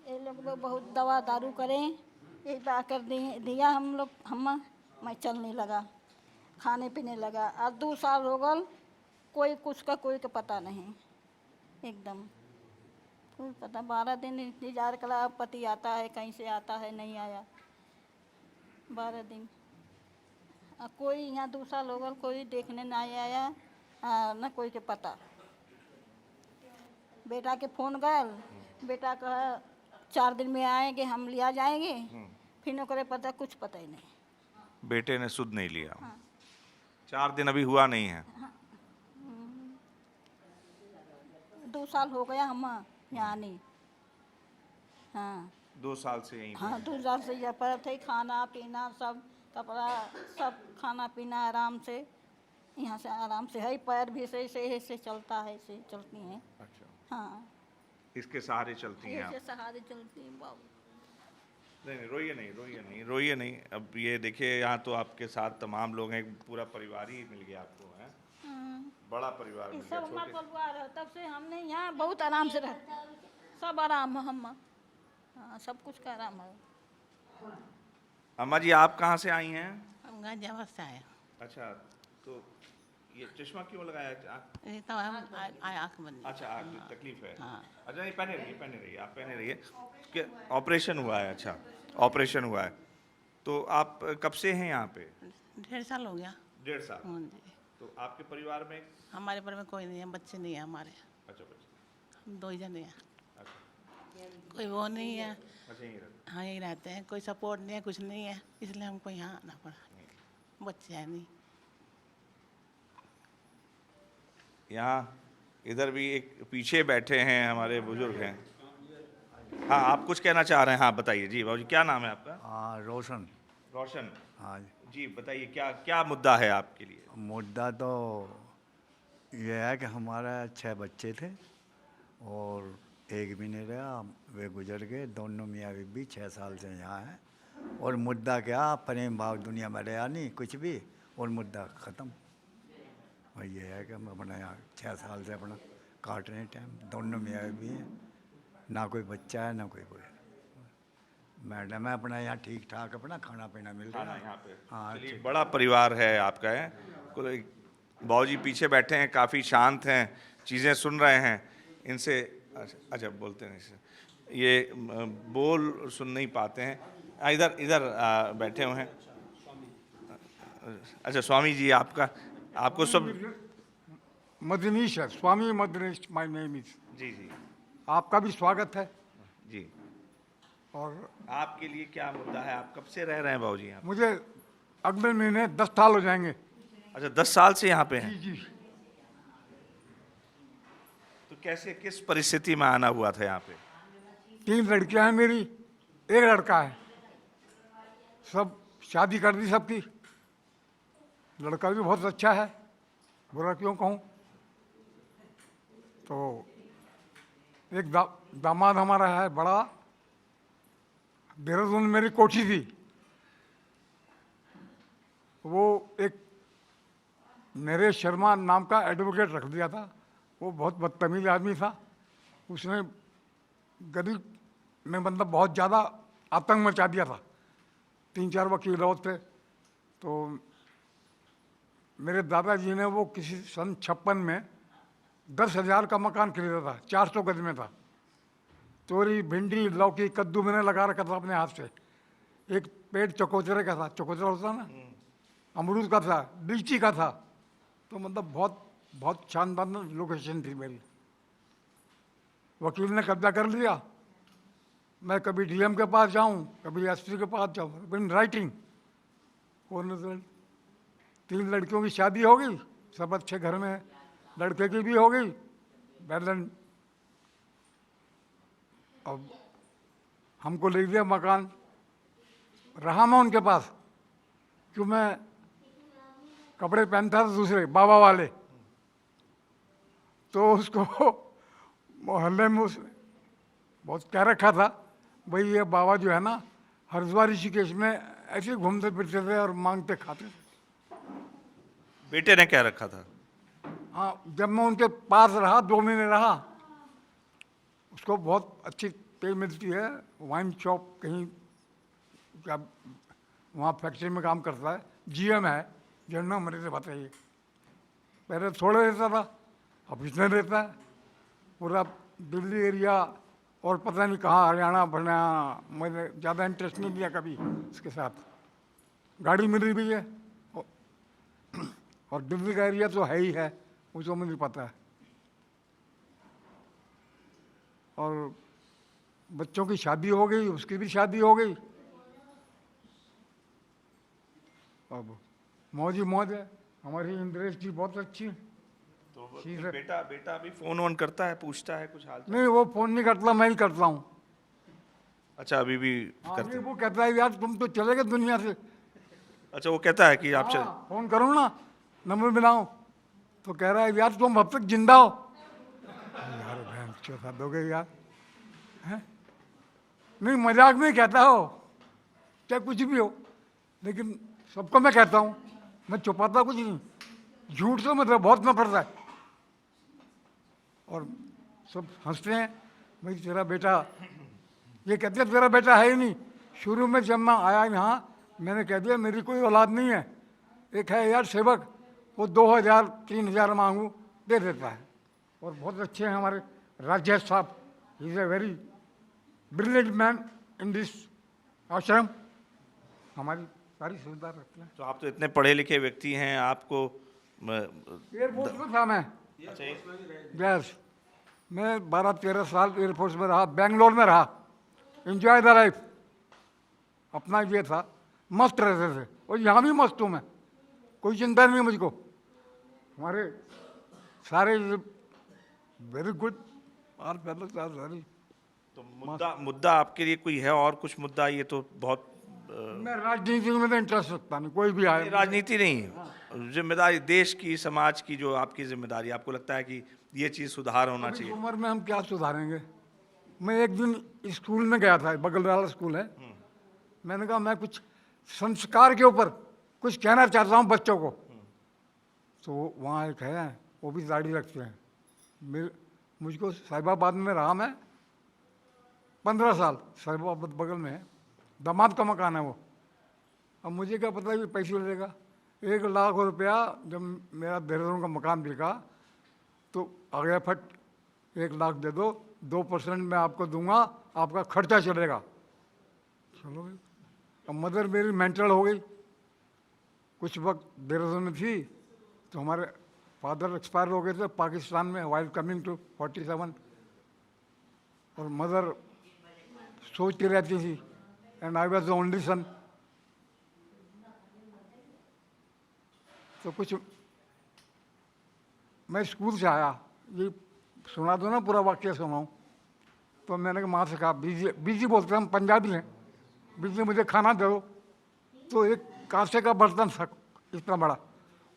ये लोग बहुत दवा दारू करें, ये आकर दिया मैं चलने लगा, खाने पीने लगा। आज 2 साल हो गल, कोई कुछ का कोई का पता नहीं, एकदम कोई पता। 12 दिन इंतजार करा, अब पति आता है, कहीं से आता है, नहीं आया 12 दिन। कोई यहाँ 2 साल हो गल, कोई देखने नहीं आया, न कोई के पता। बेटा के फोन गल, बेटा कहा 4 दिन में आएंगे, हम लिया जाएंगे, फिर न करे पता, कुछ पता ही नहीं। बेटे ने सुध नहीं लिया। हाँ। 4 दिन अभी हुआ नहीं है। हाँ। 2 साल हो गया हम यहाँ नहीं। हाँ, 2 साल से यहीं पे हाँ, हैं। 2 साल से यहाँ पर थे। खाना पीना सब, कपड़ा सब, खाना पीना आराम से, यहाँ से आराम से है। पैर भी से चलता है, से चलती हैं। अच्छा। हाँ, इसके सहारे चलती हैं आप? ऐसे सहारे चलती हैं बाबू। नहीं, रोइए नहीं। अब ये देखिए, यहाँ तो आपके साथ तमाम लोग हैं, पूरा परिवार ही मिल गया आपको, है? बड़ा परिवार मिल गया। सब हमारा परिवार है, तब से हमने यहाँ बहुत आराम से रह। सब आराम है हम। हाँ, सब कुछ का आराम है। अम्मा जी आप कहाँ से आई हैं? हम गाजियाबाद से आए। अच्छा, तो ये चश्मा क्यों लगाया? ये तो आँख बंद। अच्छा, आँख में तकलीफ है। हाँ। अच्छा, ये पहने रहिए, आप पहने रहिए। कि ऑपरेशन हुआ है? अच्छा, ऑपरेशन हुआ है। तो आप कब से हैं यहाँ पे? 1.5 साल हो गया। 1.5 साल। हाँ जी। तो आपके परिवार में? हमारे परिवार में कोई नहीं है, बच्चे नहीं है हमारे। अच्छा, बच्चे। हम 2 ही जने हैं। अच्छा, कोई वो नहीं है। अच्छा, यहीं रहते हाँ, यही रहते हैं, कोई सपोर्ट नहीं है, कुछ नहीं है, इसलिए हमको यहाँ आना पड़ा। बच्चे हैं नहीं। यहाँ इधर भी एक पीछे बैठे हैं हमारे बुजुर्ग हैं। हाँ, आप कुछ कहना चाह रहे हैं? हाँ बताइए जी। बाबूजी क्या नाम है आपका? हाँ, रोशन। रोशन हाँ जी, बताइए क्या क्या मुद्दा है आपके लिए? मुद्दा तो ये है कि हमारा 6 बच्चे थे और एक भी नहीं रहा, वे गुजर गए। दोनों मियाँ बीबी 6 साल से यहाँ हैं। और मुद्दा क्या, प्रेम भाव दुनिया में रहा नहीं कुछ भी, और मुद्दा ख़त्म। और ये है कि हम अपना यहाँ 6 साल से अपना काट रहे हैं टाइम। दोनों मियाँ बीबी हैं, ना कोई बच्चा है ना कोई मैडम है। अपना यहाँ ठीक ठाक अपना खाना पीना मिल रहा है यहाँ पे। हाँ, चलिए, बड़ा परिवार है आपका है। बाबूजी पीछे बैठे हैं, काफ़ी शांत हैं, चीज़ें सुन रहे हैं। इनसे अच्छा बोलते नहीं से, ये बोल सुन नहीं पाते हैं। इधर इधर बैठे हुए हैं। अच्छा, स्वामी जी आपको सब मदनीश है, स्वामी मदनीश माय नेम इज। जी जी, आपका भी स्वागत है। जी। और आपके लिए क्या मुद्दा है? आप कब से रह रहे हैं बाबूजी यहाँ? मुझे अगले महीने 10 साल हो जाएंगे। अच्छा, 10 साल से यहाँ पे हैं? जी जी। तो कैसे, किस परिस्थिति में आना हुआ था यहाँ पे? 3 लड़कियां हैं मेरी, 1 लड़का है। सब शादी कर दी सबकी। लड़का भी बहुत अच्छा है, बुरा क्यों कहूँ। तो एक दामाद हमारा है बड़ा, देहरादून में मेरी कोठी थी। वो एक नरेश शर्मा नाम का एडवोकेट रख दिया था। वो बहुत बदतमीज आदमी था। उसने गरीब में मतलब बहुत ज़्यादा आतंक मचा दिया था। 3-4 वकील और थे। तो मेरे दादाजी ने वो किसी सन 56 में 10,000 का मकान खरीदा था, 400 गज में था। तोरी, भिंडी, लौकी, कद्दू मैंने लगा रखा था अपने हाथ से। एक पेड़ चकोचरे का था, चकोचरा होता ना, अमरूद का था, लीची का था। तो मतलब बहुत बहुत शानदार लोकेशन थी मेरी। वकील ने कब्जा कर लिया। मैं कभी डीएम के पास जाऊं, कभी एसपी के पास जाऊं, इन राइटिंग। और 3 लड़कियों की शादी हो गई, सब अच्छे घर में है। लड़के की भी हो गई, बैलेंस। अब हमको ले दिया मकान। रहा मैं उनके पास, क्यों मैं कपड़े पहनता था दूसरे बाबा वाले। तो उसको मोहल्ले में उसने बहुत कह रखा था, भाई ये बाबा जो है ना, हरिद्वार ऋषिकेश में ऐसे घूमते फिरते थे और मांगते खाते थे। बेटे ने क्या रखा था? हाँ, जब मैं उनके पास रहा, 2 महीने रहा, उसको बहुत अच्छी पे मिलती है। वाइन शॉप कहीं क्या, वहाँ फैक्ट्री में काम करता है, जीएम है। जनना मेरे से बताइए, पहले थोड़ा रहता था, अब इतना रहता है। पूरा दिल्ली एरिया और पता नहीं कहाँ, हरियाणा बढ़िया। मैंने ज़्यादा इंटरेस्ट नहीं लिया कभी उसके साथ। गाड़ी मिली भी है और दिल्ली का एरिया तो है ही है, उसको मुझे पता है। और बच्चों की शादी हो गई, उसकी भी शादी हो गई। अब मौज ही मौज है। हमारी इंद्रेश जी बहुत अच्छी। तो बेटा अभी फोन वोन करता है, पूछता है कुछ हाल चाल? नहीं, वो फोन नहीं करता, मैं ही करता हूँ। अच्छा, अभी भी करता है? वो कहता है यार तुम तो चले गए दुनिया से। अच्छा, वो कहता है कि आप चल। फोन करो ना, नंबर मिलाओ। तो कह रहा है यार तुम अब तक जिंदा हो। यार बहन चौथा दोगे यार, हैं? नहीं, मजाक में कहता हो, चाहे कुछ भी हो, लेकिन सबको मैं कहता हूँ, मैं छुपाता कुछ नहीं। झूठ से मतलब बहुत नफरत है। और सब हंसते हैं, भाई तेरा बेटा, ये कहते हैं तेरा बेटा है ही नहीं। शुरू में जब मैं आया यहाँ, मैंने कह दिया मेरी कोई औलाद नहीं है। एक है यार सेवक, वो 2000 3000 मांगू दे देता है। और बहुत अच्छे हैं हमारे राजेश साहब, he is a very brilliant man in this आश्रम, हमारी सारी सुविधा रखते हैं। तो आप तो इतने पढ़े लिखे व्यक्ति हैं, आपको एयरफोर्स में था मैं। यस, मैं 12-13 साल एयरफोर्स में रहा, बेंगलोर में रहा। एंजॉय द लाइफ, अपना ये था, मस्त रहते थे। और यहाँ भी मस्त हूँ मैं, कोई चिंता नहीं है मुझको। हमारे सारे वेरी गुड और वेरी। तो मुद्दा आपके लिए कोई है और कुछ मुद्दा? ये तो बहुत मैं राजनीति में तो इंटरेस्ट रखता नहीं, कोई भी आए। राजनीति नहीं, जिम्मेदारी देश की, समाज की, जो आपकी जिम्मेदारी, आपको लगता है कि ये चीज़ सुधार होना अभी चाहिए? उम्र में हम क्या सुधारेंगे? मैं एक दिन स्कूल में गया था, बगल वाला स्कूल है। मैंने कहा मैं कुछ संस्कार के ऊपर कुछ कहना चाहता हूँ बच्चों को। तो वहाँ एक है, वो भी दाढ़ी रखते हैं। मुझको साहिबाबाद में रहा मैं 15 साल, साहिबाबाद बगल में है, दामाद का मकान है वो। अब मुझे क्या पता कि पैसे लेगा। 1 लाख रुपया जब मेरा देहरादून का मकान बिका तो आ गया फट, 1 लाख दे दो, 2% मैं आपको दूंगा, आपका खर्चा चलेगा। चलो भाई, अब मदर मेरी मेंटल हो गई। कुछ वक्त देहरादून में थी तो हमारे फादर एक्सपायर हो गए थे पाकिस्तान में, वाइल कमिंग टू 47। और मदर सोचती रहती थी, and I was the only son. तो कुछ मैं स्कूल से आया, ये सुना दो ना, पूरा वाक्य सुनाऊँ। तो मैंने माँ से कहा, बीजी बीजी बोलते हैं, हम पंजाबी हैं, बीजी मुझे खाना दे दो। तो एक कांसे का बर्तन था इतना बड़ा,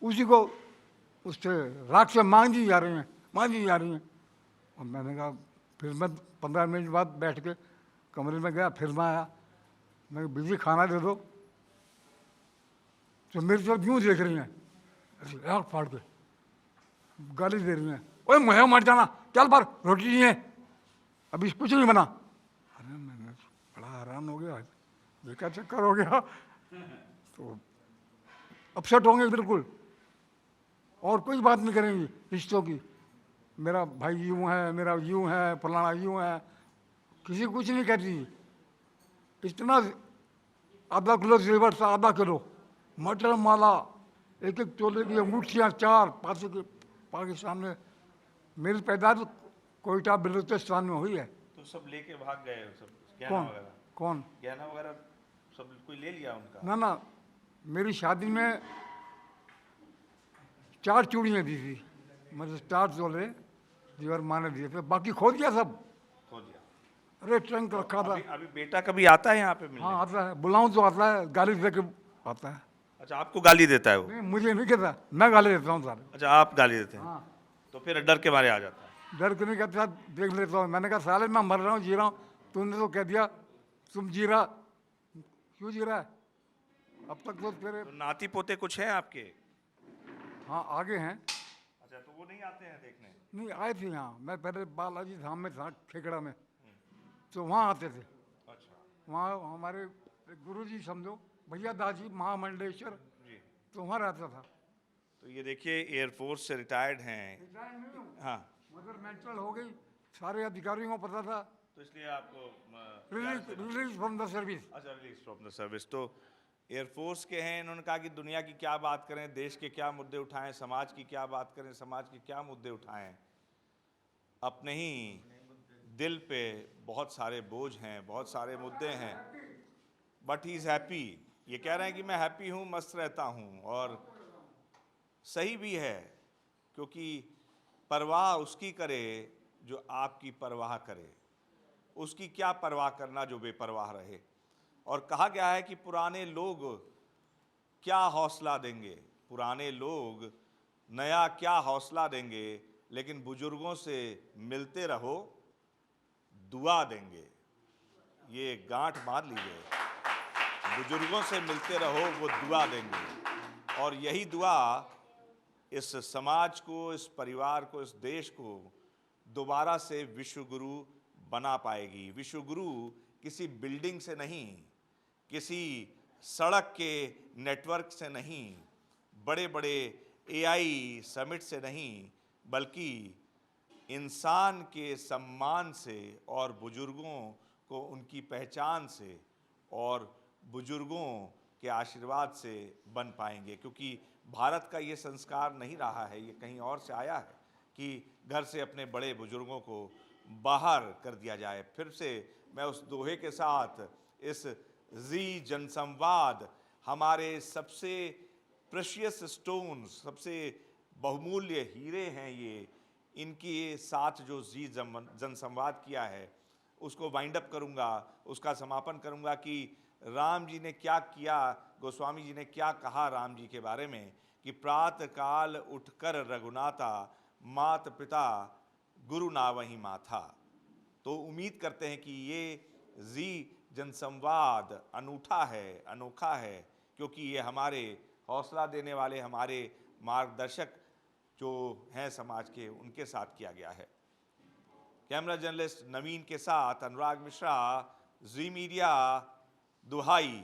उसी को उससे राख से मांझी जा रही हैं। और मैंने कहा, फिर मैं 15 मिनट बाद बैठ के कमरे में गया, फिर मैं आया, मैं बीजी खाना दे दो। तो मेरी तरफ यूँ देख रही हैं, ऐसे आँख फाड़ के गाली दे रही हैं, ओए मुझे मर जाना, चल पर रोटी नहीं है, अभी कुछ नहीं बना। अरे मैंने बड़ा हैरान हो गया, ये क्या चक्कर हो गया। तो अपसेट होंगे बिल्कुल, और कोई बात नहीं करेंगी रिश्तों की। मेरा भाई यूँ है, मेरा यूँ है, फलाना यूँ है, किसी को कुछ नहीं कहती। इतना आधा किलो जेवर था, आधा किलो मटर माला, एक तोले की अंगूठियाँ 4 पाकिस्तान में। मेरी पैदाइश कोयटा बलूचिस्तान में हुई है। तो सब लेके भाग गए, सब कौन गहना वगैरह सब कोई ले लिया उनका? ना, मेरी शादी में 4 चूड़ियाँ दी थी, मतलब 4 तोले जेवर माँ ने दिए थे, बाकी खो दिया सब। खो दिया? अरे ट्रंक रखा था। अभी बेटा कभी आता है यहाँ पे मिलने? हाँ आता है, बुलाऊं तो आता है, गाली दे के आता है। अच्छा, आपको गाली देता है वो? नहीं, मुझे नहीं कहता, मैं गाली देता हूँ सारे। अच्छा, आप गाली देते हैं? हाँ। तो फिर डर के मारे आ जाता है? डर के नहीं कहता, देख लेता हूँ। मैंने कहा साले मैं मर रहा हूँ, जी रहा हूँ, तूने तो कह दिया तुम जी रहा, क्यों जी रहा है? अब तक तो तेरे तो नाती पोते कुछ हैं आपके? हाँ आगे हैं। अच्छा, तो वो नहीं आते हैं देखने? नहीं आए थे यहाँ, मैं पहले बालाजी धाम में था खेकड़ा में, तो वहाँ आते थे। अच्छा। वहाँ हमारे गुरुजी समझो, भैया दाजी महामंडलेश्वर, तो वहाँ रहता था। तो ये देखिए, एयरफोर्स से रिटायर्ड हैं। हाँ, मदर मेंटल हो गई, सारे अधिकारियों को पता था, तो इसलिए आपको रिलीज फ्रॉम द सर्विस। अच्छा, रिलीज फ्रॉम द सर्विस। तो एयरफोर्स के हैं, इन्होंने कहा कि दुनिया की क्या बात करें, देश के क्या मुद्दे उठाएं, समाज की क्या बात करें, समाज के क्या मुद्दे उठाएं। अपने ही दिल पे बहुत सारे बोझ हैं, बहुत सारे मुद्दे हैं, बट ही इज़ हैप्पी। ये कह रहे हैं कि मैं हैप्पी हूँ, मस्त रहता हूँ, और सही भी है, क्योंकि परवाह उसकी करे जो आपकी परवाह करे। उसकी क्या परवाह करना जो बेपरवाह रहे। और कहा गया है कि पुराने लोग क्या हौसला देंगे, पुराने लोग नया क्या हौसला देंगे, लेकिन बुजुर्गों से मिलते रहो, दुआ देंगे। ये गांठ मार लीजिए, बुजुर्गों से मिलते रहो, वो दुआ देंगे। और यही दुआ इस समाज को, इस परिवार को, इस देश को दोबारा से विश्व गुरु बना पाएगी। विश्व गुरु किसी बिल्डिंग से नहीं, किसी सड़क के नेटवर्क से नहीं, बड़े बड़े एआई समिट से नहीं, बल्कि इंसान के सम्मान से और बुजुर्गों को उनकी पहचान से और बुजुर्गों के आशीर्वाद से बन पाएंगे। क्योंकि भारत का ये संस्कार नहीं रहा है, ये कहीं और से आया है कि घर से अपने बड़े बुजुर्गों को बाहर कर दिया जाए। फिर से मैं उस दोहे के साथ इस जी जनसंवाद, हमारे सबसे प्रेशियस स्टोन्स, सबसे बहुमूल्य हीरे हैं ये, इनके साथ जो जी जनसंवाद किया है उसको वाइंड अप करूँगा, उसका समापन करूँगा कि राम जी ने क्या किया, गोस्वामी जी ने क्या कहा राम जी के बारे में कि प्रातः काल उठकर रघुनाथा, मात पिता गुरु नावहीं माथा। तो उम्मीद करते हैं कि ये जी जनसंवाद अनूठा है, अनोखा है, क्योंकि ये हमारे हौसला देने वाले, हमारे मार्गदर्शक जो हैं समाज के, उनके साथ किया गया है। कैमरा जर्नलिस्ट नवीन के साथ अनुराग मिश्रा, जी मीडिया, दुहाई।